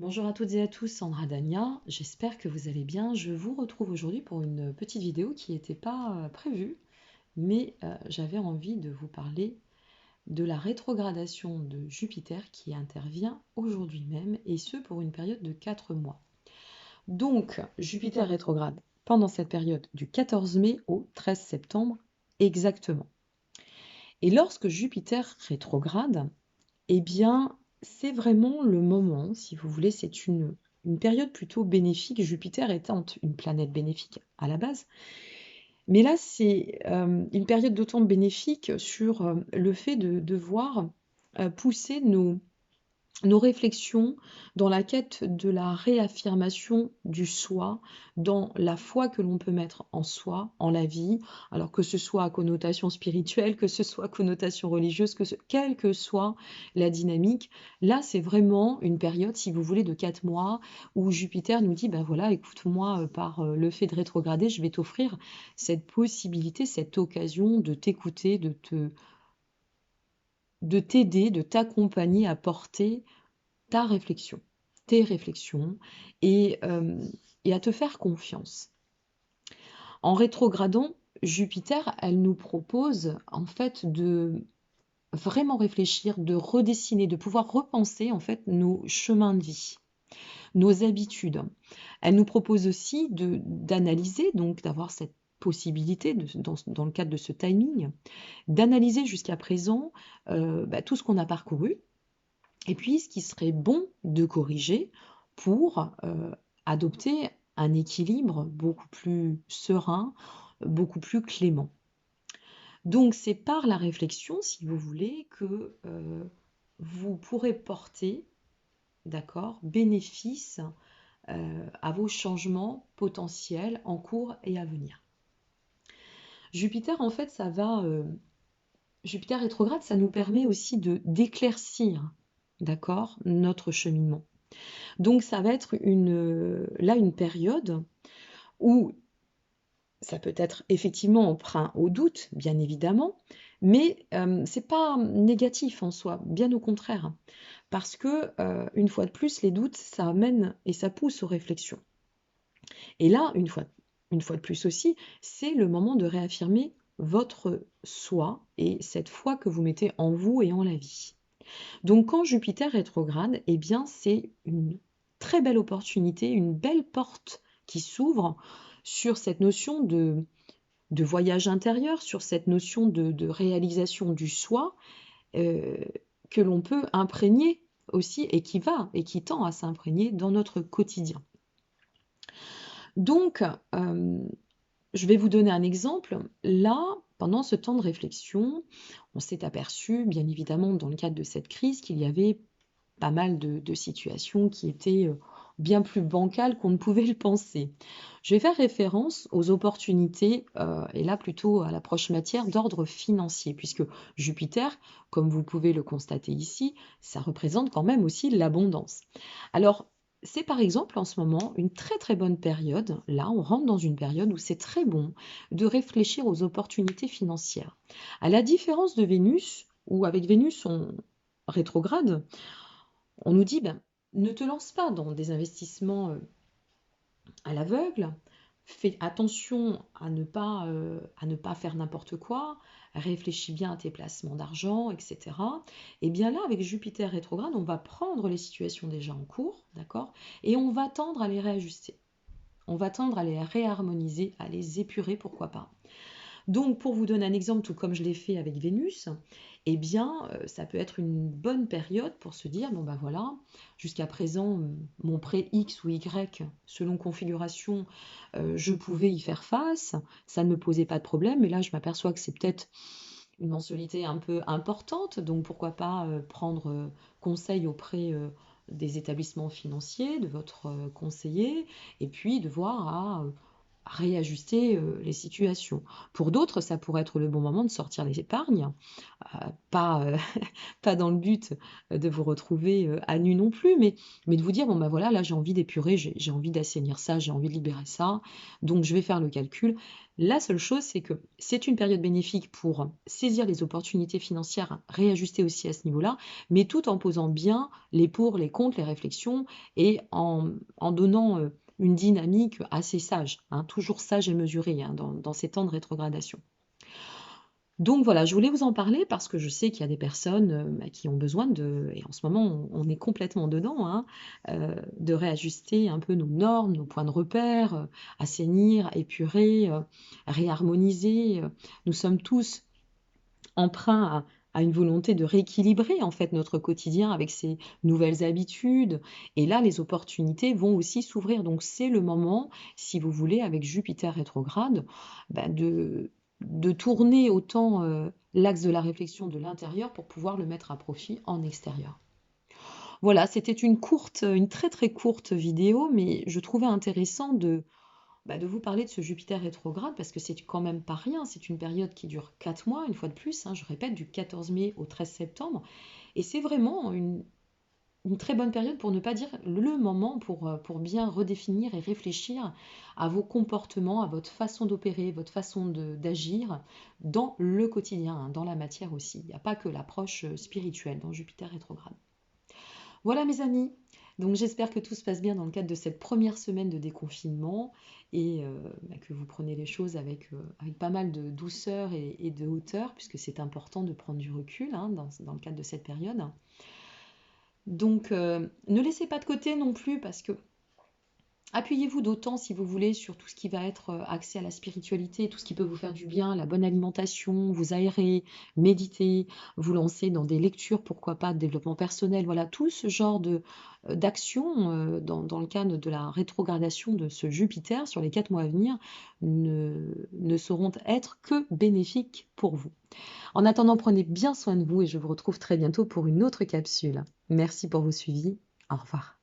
Bonjour à toutes et à tous, Sandra Dania, j'espère que vous allez bien. Je vous retrouve aujourd'hui pour une petite vidéo qui n'était pas prévue, mais j'avais envie de vous parler de la rétrogradation de Jupiter qui intervient aujourd'hui même, et ce pour une période de 4 mois. Donc, Jupiter rétrograde pendant cette période du 14 mai au 13 septembre exactement. Et lorsque Jupiter rétrograde, eh bien, c'est vraiment le moment, si vous voulez, c'est une période plutôt bénéfique, Jupiter étant une planète bénéfique à la base. Mais là, c'est une période d'autant bénéfique sur le fait de devoir pousser nos réflexions dans la quête de la réaffirmation du soi, dans la foi que l'on peut mettre en soi, en la vie, alors que ce soit à connotation spirituelle, que ce soit à connotation religieuse, quelle que soit la dynamique, là c'est vraiment une période, si vous voulez, de 4 mois où Jupiter nous dit, ben voilà, écoute-moi, par le fait de rétrograder, je vais t'offrir cette possibilité, cette occasion de t'écouter, de t'aider, de t'accompagner à porter ta réflexion, tes réflexions, et, euh, et à te faire confiance. En rétrogradant, Jupiter, elle nous propose en fait de vraiment réfléchir, de redessiner, de pouvoir repenser en fait nos chemins de vie, nos habitudes. Elle nous propose aussi d'analyser, donc d'avoir cette possibilité, dans le cadre de ce timing, d'analyser jusqu'à présent tout ce qu'on a parcouru, et puis, ce qui serait bon de corriger pour adopter un équilibre beaucoup plus serein, beaucoup plus clément. Donc, c'est par la réflexion, si vous voulez, que vous pourrez porter, d'accord, bénéfice à vos changements potentiels en cours et à venir. Jupiter, en fait, Jupiter rétrograde, ça nous permet aussi de d'éclaircir, d'accord, notre cheminement. Donc ça va être là une période où ça peut être effectivement emprunt au doute, bien évidemment, mais c'est pas négatif en soi, bien au contraire, parce que une fois de plus, les doutes, ça amène et ça pousse aux réflexions. Et là, une fois de plus aussi, c'est le moment de réaffirmer votre soi et cette foi que vous mettez en vous et en la vie. Donc quand Jupiter rétrograde, eh bien c'est une très belle opportunité, une belle porte qui s'ouvre sur cette notion de voyage intérieur, sur cette notion de réalisation du soi euh, que l'on peut imprégner aussi et qui tend à s'imprégner dans notre quotidien. Donc, je vais vous donner un exemple. Là, pendant ce temps de réflexion, on s'est aperçu, bien évidemment, dans le cadre de cette crise, qu'il y avait pas mal de situations qui étaient bien plus bancales qu'on ne pouvait le penser. Je vais faire référence aux opportunités, et là plutôt à l'approche matière d'ordre financier, puisque Jupiter, comme vous pouvez le constater ici, ça représente quand même aussi l'abondance. Alors, c'est par exemple en ce moment une très très bonne période. Là, on rentre dans une période où c'est très bon de réfléchir aux opportunités financières. À la différence de Vénus, où avec Vénus on rétrograde, on nous dit, ben, ne te lance pas dans des investissements à l'aveugle, fais attention à ne pas faire n'importe quoi, réfléchis bien à tes placements d'argent, etc. Et bien là, avec Jupiter rétrograde, on va prendre les situations déjà en cours, d'accord, et on va tendre à les réajuster. On va tendre à les réharmoniser, à les épurer, pourquoi pas. Donc, pour vous donner un exemple, tout comme je l'ai fait avec Vénus, eh bien, ça peut être une bonne période pour se dire, bon ben voilà, jusqu'à présent, mon prêt X ou Y, selon configuration, je pouvais y faire face, ça ne me posait pas de problème, mais là, je m'aperçois que c'est peut-être une mensualité un peu importante, donc pourquoi pas prendre conseil auprès des établissements financiers, de votre conseiller, et puis de voir à réajuster les situations. Pour d'autres, ça pourrait être le bon moment de sortir les épargnes, pas, pas dans le but de vous retrouver à nu non plus, mais de vous dire, bon ben voilà, là j'ai envie d'épurer, j'ai envie d'assainir ça, j'ai envie de libérer ça, donc je vais faire le calcul. La seule chose, c'est que c'est une période bénéfique pour saisir les opportunités financières, réajuster aussi à ce niveau-là, mais tout en posant bien les pour, les contre, les réflexions, et en donnant une dynamique assez sage, hein, toujours sage et mesurée hein, dans ces temps de rétrogradation. Donc voilà, je voulais vous en parler parce que je sais qu'il y a des personnes qui ont besoin de, et en ce moment on est complètement dedans, hein, de réajuster un peu nos normes, nos points de repère, assainir, épurer, réharmoniser. Nous sommes tous emprunts à une volonté de rééquilibrer en fait notre quotidien avec ces nouvelles habitudes. Et là, les opportunités vont aussi s'ouvrir. Donc c'est le moment, si vous voulez, avec Jupiter rétrograde, bah, de tourner autant l'axe de la réflexion de l'intérieur pour pouvoir le mettre à profit en extérieur. Voilà, c'était une très très courte vidéo, mais je trouvais intéressant de vous parler de ce Jupiter rétrograde parce que c'est quand même pas rien. C'est une période qui dure 4 mois, une fois de plus, hein, je répète, du 14 mai au 13 septembre. Et c'est vraiment une très bonne période pour ne pas dire le moment pour bien redéfinir et réfléchir à vos comportements, à votre façon d'opérer, votre façon d'agir dans le quotidien, hein, dans la matière aussi. Il n'y a pas que l'approche spirituelle dans Jupiter rétrograde. Voilà mes amis, donc j'espère que tout se passe bien dans le cadre de cette première semaine de déconfinement et que vous prenez les choses avec pas mal de douceur et de hauteur, puisque c'est important de prendre du recul hein, dans le cadre de cette période. Donc ne laissez pas de côté non plus, parce que appuyez-vous d'autant, si vous voulez, sur tout ce qui va être axé à la spiritualité, tout ce qui peut vous faire du bien, la bonne alimentation, vous aérer, méditer, vous lancer dans des lectures, pourquoi pas, de développement personnel, voilà, tout ce genre d'action dans le cadre de la rétrogradation de ce Jupiter sur les 4 mois à venir ne sauront être que bénéfiques pour vous. En attendant, prenez bien soin de vous et je vous retrouve très bientôt pour une autre capsule. Merci pour vos suivis. Au revoir.